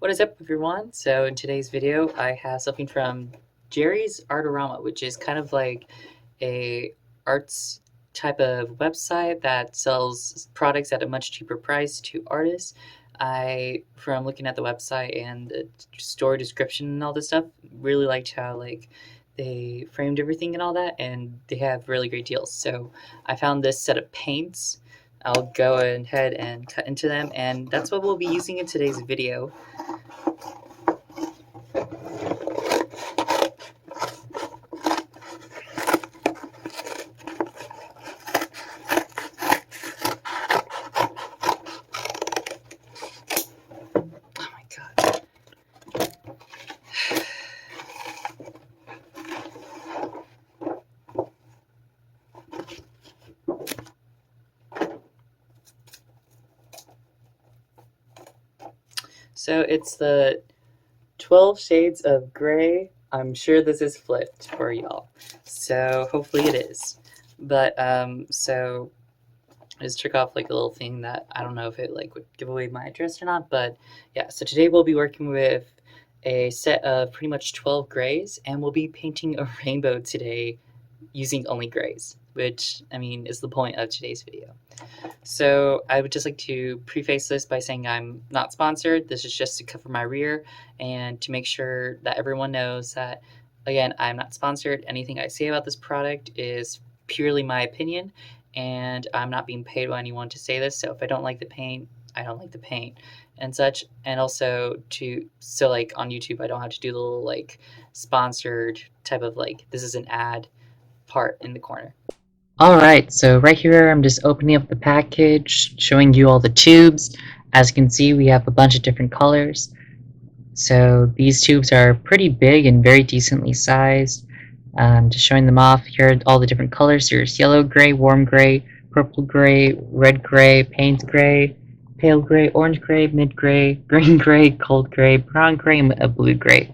What is up, everyone? So in today's video, I have something from Jerry's Artarama, which is kind of like a arts type of website that sells products at a much cheaper price to artists. From looking at the website and the store description and all this stuff, really liked how they framed everything and all that, and they have really great deals. So I found this set of paints. I'll go ahead and cut into them, and that's what we'll be using in today's video. Oh my god. So it's the 12 Shades of Grey. I'm sure this is flipped for y'all. So hopefully it is. But so I just took off like a little thing that I don't know if it like would give away my address or not, but yeah, so today we'll be working with a set of pretty much 12 grays, and we'll be painting a rainbow today using only grays, which I mean is the point of today's video. So I would just like to preface this by saying I'm not sponsored. This is just to cover my rear and to make sure that everyone knows that, again, I'm not sponsored. Anything I say about this product is purely my opinion, and I'm not being paid by anyone to say this. So if I don't like the paint, I don't like the paint and such. And also so like on YouTube, I don't have to do the little like sponsored type of like this is an ad part in the corner. Alright, so right here I'm just opening up the package, showing you all the tubes. As you can see, we have a bunch of different colors. So these tubes are pretty big and very decently sized. Just showing them off, here are all the different colors. There's yellow gray, warm gray, purple gray, red gray, paint gray, pale gray, orange gray, mid gray, green gray, cold gray, brown gray, and a blue gray.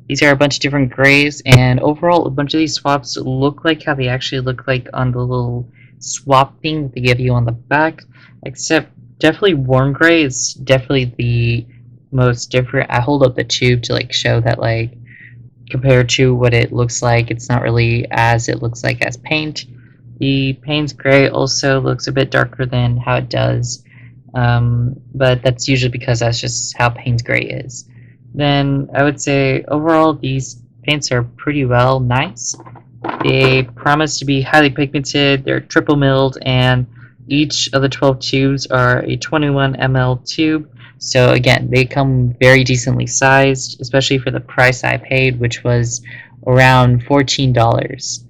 These are a bunch of different grays, and overall a bunch of these swaps look like how they actually look like on the little swap thing that they give you on the back, except definitely warm gray is definitely the most different. I hold up the tube to like show that like compared to what it looks like, it's not really as it looks like as paint. The paint's gray also looks a bit darker than how it does, but that's usually because that's just how paint's gray is. Then I would say overall these paints are pretty nice. They promise to be highly pigmented, they're triple milled, and each of the 12 tubes are a 21 ml tube. So again, they come very decently sized, especially for the price I paid, which was around $14.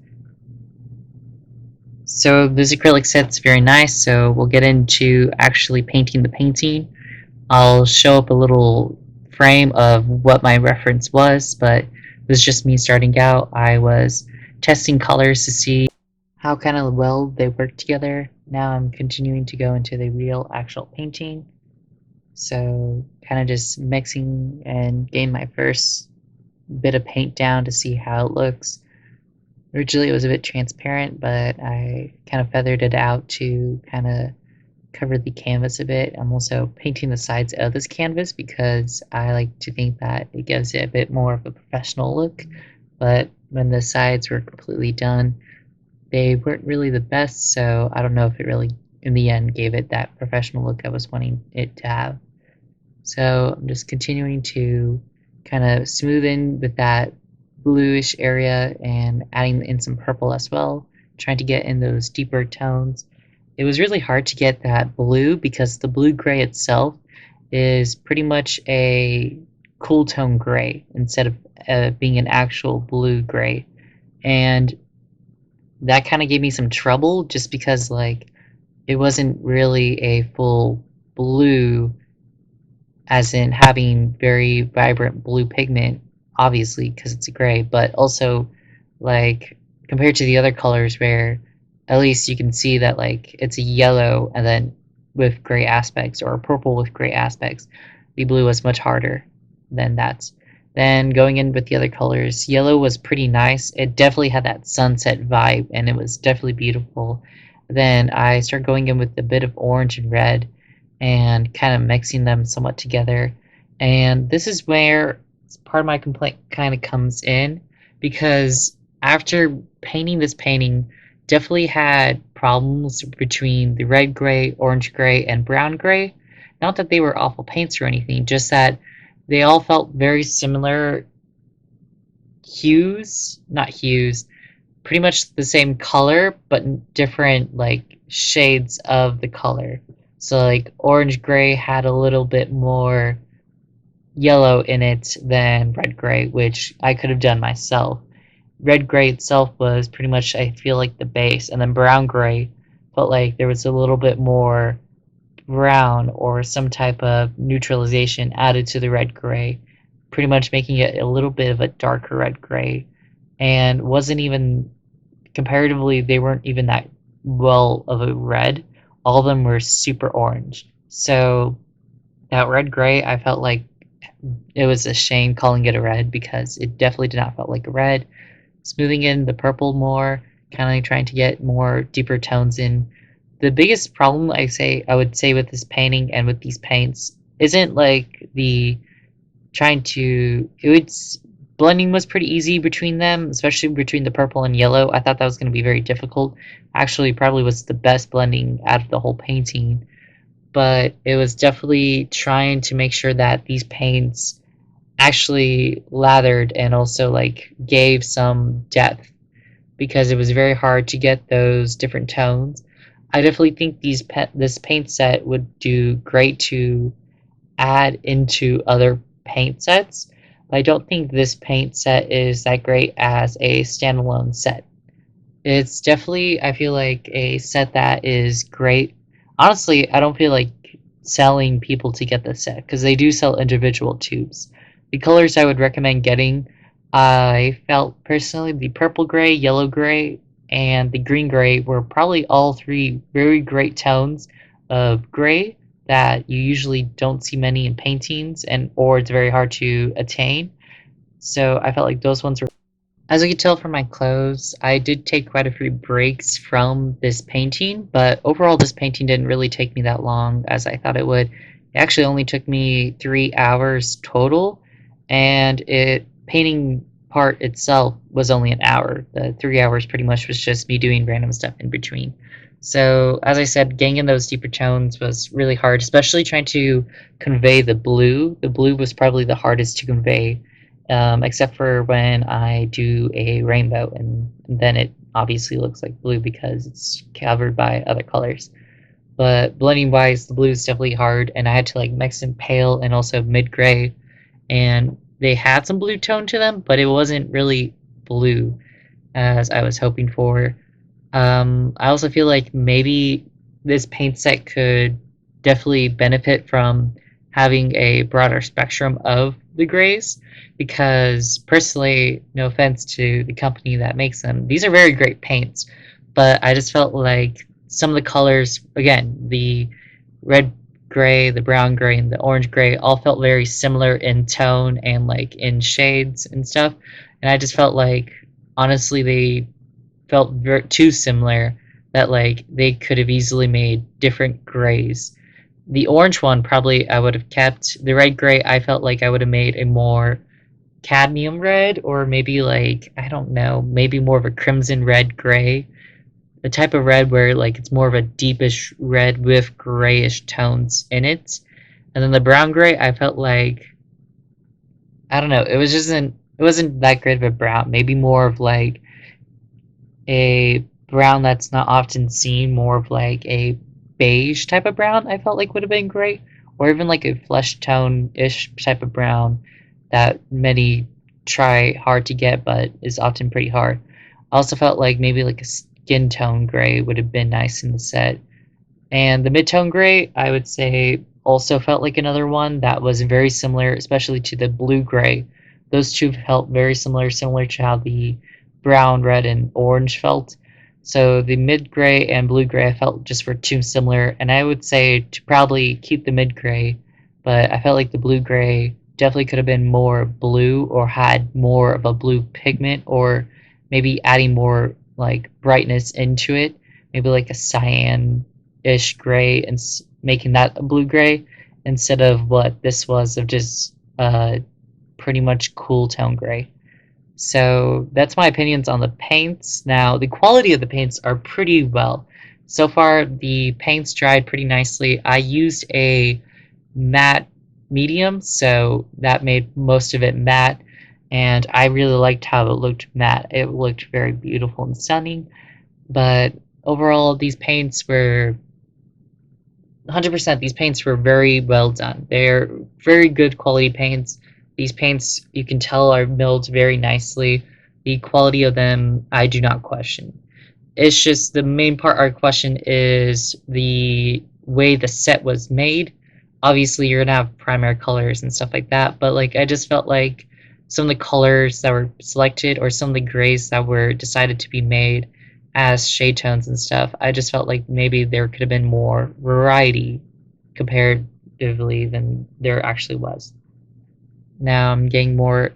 So this acrylic set's very nice, so we'll get into actually painting the painting. I'll show up a little frame of what my reference was, but it was just me starting out. I was testing colors to see how kind of well they work together. Now I'm continuing to go into the real actual painting. So kind of just mixing and getting my first bit of paint down to see how it looks. Originally it was a bit transparent, but I kind of feathered it out to kind of cover the canvas a bit. I'm also painting the sides of this canvas because I like to think that it gives it a bit more of a professional look, but when the sides were completely done, they weren't really the best, so I don't know if it really in the end gave it that professional look I was wanting it to have. So I'm just continuing to kind of smooth in with that bluish area and adding in some purple as well, trying to get in those deeper tones. It was really hard to get that blue because the blue gray itself is pretty much a cool tone gray instead of being an actual blue gray, and that kind of gave me some trouble just because like it wasn't really a full blue as in having very vibrant blue pigment, obviously because it's a gray, but also like compared to the other colors where at least you can see that like it's a yellow and then with gray aspects or a purple with gray aspects. The blue was much harder than that. Then going in with the other colors, yellow was pretty nice. It definitely had that sunset vibe and it was definitely beautiful. Then I started going in with a bit of orange and red and kind of mixing them somewhat together. And this is where part of my complaint kind of comes in, because after painting this painting, definitely had problems between the red gray, orange gray, and brown gray. Not that they were awful paints or anything, just that they all felt very similar hues, not hues, pretty much the same color, but different like shades of the color. So like orange gray had a little bit more yellow in it than red gray, which I could have done myself. Red gray itself was pretty much, I feel like, the base, and then brown gray felt like there was a little bit more brown or some type of neutralization added to the red gray, pretty much making it a little bit of a darker red gray, and wasn't even comparatively, they weren't even that well of a red. All of them were super orange. So that red gray, I felt like it was a shame calling it a red because it definitely did not feel like a red. Smoothing in the purple more, kind of trying to get more deeper tones in. The biggest problem I would say with this painting and with these paints isn't like the trying to it's blending was pretty easy between them, especially between the purple and yellow. I thought that was going to be very difficult. Actually, probably was the best blending out of the whole painting, but it was definitely trying to make sure that these paints actually lathered and also like gave some depth, because it was very hard to get those different tones. I definitely think this paint set would do great to add into other paint sets. I don't think this paint set is that great as a standalone set. It's definitely, I feel like, a set that is great. Honestly, I don't feel like selling people to get this set because they do sell individual tubes. The colors I would recommend getting, I felt personally the purple gray, yellow gray, and the green gray were probably all three very great tones of gray that you usually don't see many in paintings, and or it's very hard to attain. So I felt like those ones were. As you can tell from my clothes, I did take quite a few breaks from this painting, but overall this painting didn't really take me that long as I thought it would. It actually only took me 3 hours total, and it painting part itself was only an hour. The 3 hours pretty much was just me doing random stuff in between. So as I said, getting in those deeper tones was really hard, especially trying to convey the blue. The blue was probably the hardest to convey, except for when I do a rainbow, and then it obviously looks like blue because it's covered by other colors. But blending wise, the blue is definitely hard, and I had to like mix in pale and also mid gray, and they had some blue tone to them, but it wasn't really blue as I was hoping for. I also feel like maybe this paint set could definitely benefit from having a broader spectrum of the grays, because personally, no offense to the company that makes them, these are very great paints, but I just felt like some of the colors, again, the red gray, the brown gray, and the orange gray all felt very similar in tone and like in shades and stuff, and I just felt like honestly they felt too similar, that like they could have easily made different grays. The orange one probably I would have kept. The red gray I felt like I would have made a more cadmium red, or maybe like I don't know, maybe more of a crimson red gray. The type of red where like it's more of a deepish red with grayish tones in it. And then the brown gray I felt like, I don't know, it wasn't that great of a brown. Maybe more of like a brown that's not often seen, more of like a beige type of brown, I felt like would have been great, or even like a flesh tone ish type of brown that many try hard to get but is often pretty hard. I also felt like maybe like a skin tone gray would have been nice in the set. And the mid-tone gray, I would say, also felt like another one that was very similar, especially to the blue gray. Those two felt very similar, similar to how the brown, red, and orange felt. So the mid gray and blue gray I felt just were too similar, and I would say to probably keep the mid gray, but I felt like the blue gray definitely could have been more blue or had more of a blue pigment, or maybe adding more like brightness into it, maybe like a cyan ish gray and making that a blue gray instead of what this was of just pretty much cool tone gray. So that's my opinions on the paints. Now, the quality of the paints are pretty well. So far, the paints dried pretty nicely. I used a matte medium, so that made most of it matte, and I really liked how it looked matte. It looked very beautiful and stunning, but overall, these paints were 100%. These paints were very well done. They're very good quality paints. These paints, you can tell, are milled very nicely. The quality of them, I do not question. It's just the main part I question is the way the set was made. Obviously, you're gonna have primary colors and stuff like that, but like I just felt like some of the colors that were selected or some of the grays that were decided to be made as shade tones and stuff, I just felt like maybe there could have been more variety comparatively than there actually was. Now I'm getting more.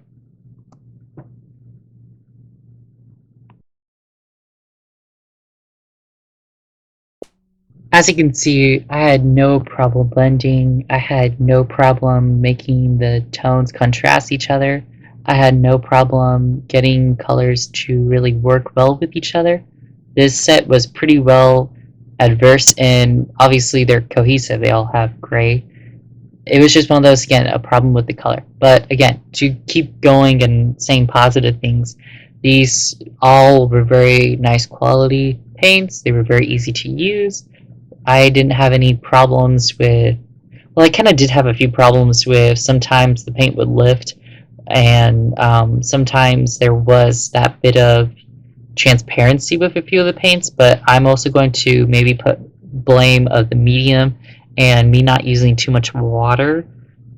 As you can see, I had no problem blending. I had no problem making the tones contrast each other. I had no problem getting colors to really work well with each other. This set was pretty well adverse, and obviously they're cohesive. They all have gray. It was just one of those, again, a problem with the color. But again, to keep going and saying positive things, these all were very nice quality paints. They were very easy to use. I didn't have any problems with. Well, I kind of did have a few problems with sometimes the paint would lift, and sometimes there was that bit of transparency with a few of the paints. But I'm also going to maybe put blame of the medium and me not using too much water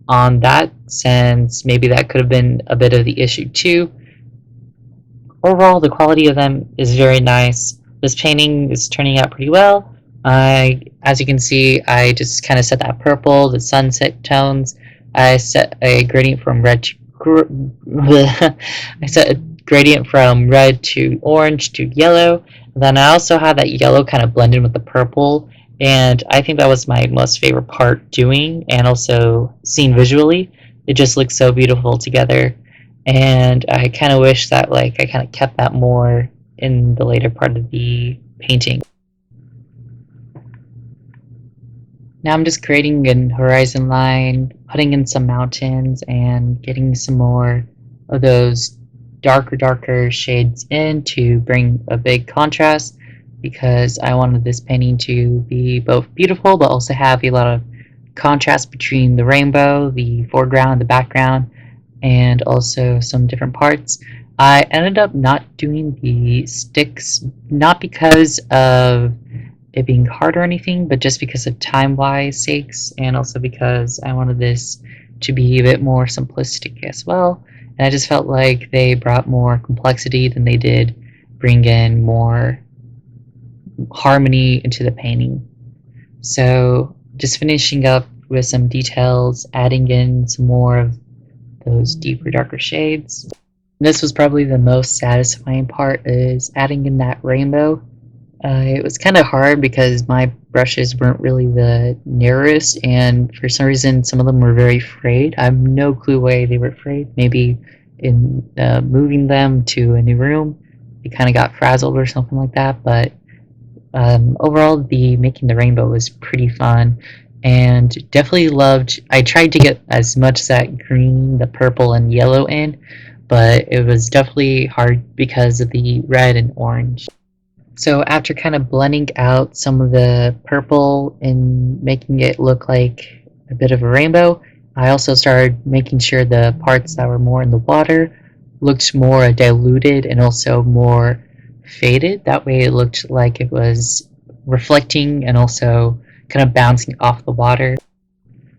on that, since maybe that could have been a bit of the issue too. Overall, the quality of them is very nice. This painting is turning out pretty well. As you can see, I just kind of set that purple, the sunset tones. I set a gradient from red to I set a gradient from red to orange to yellow. And then I also had that yellow kind of blended with the purple, and I think that was my most favorite part doing, and also seen visually. It just looks so beautiful together, and I kind of wish that like I kind of kept that more in the later part of the painting. Now I'm just creating an horizon line, putting in some mountains, and getting some more of those darker shades in to bring a big contrast, because I wanted this painting to be both beautiful but also have a lot of contrast between the rainbow, the foreground, the background, and also some different parts. I ended up not doing the sticks, not because of it being hard or anything, but just because of time-wise sakes, and also because I wanted this to be a bit more simplistic as well. And I just felt like they brought more complexity than they did bring in more harmony into the painting. So just finishing up with some details, adding in some more of those deeper, darker shades. This was probably the most satisfying part, is adding in that rainbow. It was kind of hard because my brushes weren't really the nearest, and for some reason some of them were very frayed. I have no clue why they were frayed. Maybe in moving them to a new room, they kind of got frazzled or something like that. But overall, the making the rainbow was pretty fun, and definitely loved. I tried to get as much of that green, the purple, and yellow in, but it was definitely hard because of the red and orange. So after kind of blending out some of the purple and making it look like a bit of a rainbow, I also started making sure the parts that were more in the water looked more diluted and also more faded. That way it looked like it was reflecting and also kind of bouncing off the water.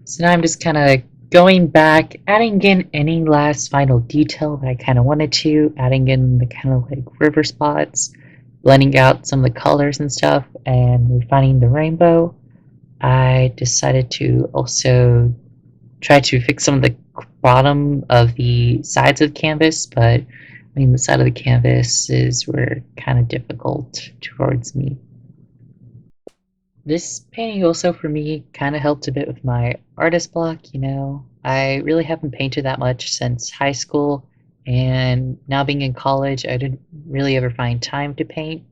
So now I'm just kind of going back, adding in any last final detail that I kind of wanted to, adding in the kind of like river spots, blending out some of the colors and stuff, and refining the rainbow. I decided to also try to fix some of the bottom of the sides of the canvas, but I mean the side of the canvases were kind of difficult towards me. This painting also for me kind of helped a bit with my artist block, you know. I really haven't painted that much since high school, and now being in college, I didn't really ever find time to paint,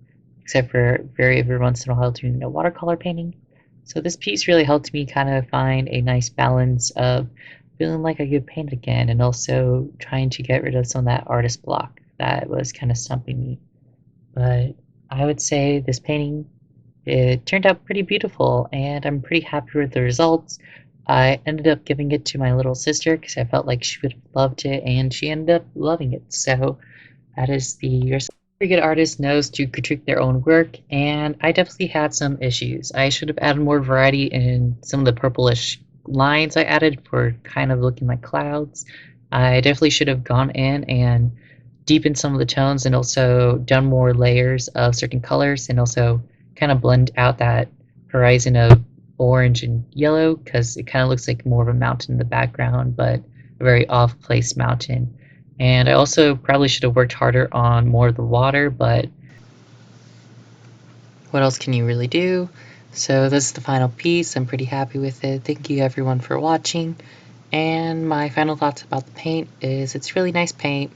except for very every once in a while doing watercolor painting. So this piece really helped me kind of find a nice balance of feeling like I could paint again and also trying to get rid of some of that artist block that was kind of stumping me. But I would say this painting, it turned out pretty beautiful, and I'm pretty happy with the results. I ended up giving it to my little sister because I felt like she would have loved it, and she ended up loving it. So that is the every good artist knows to critique their own work, and I definitely had some issues. I should have added more variety in some of the purplish lines I added for kind of looking like clouds. I definitely should have gone in and deepened some of the tones and also done more layers of certain colors and also kind of blend out that horizon of orange and yellow because it kind of looks like more of a mountain in the background, but a very off-place mountain. And I also probably should have worked harder on more of the water, but what else can you really do? So this is the final piece. I'm pretty happy with it. Thank you everyone for watching. And my final thoughts about the paint is it's really nice paint.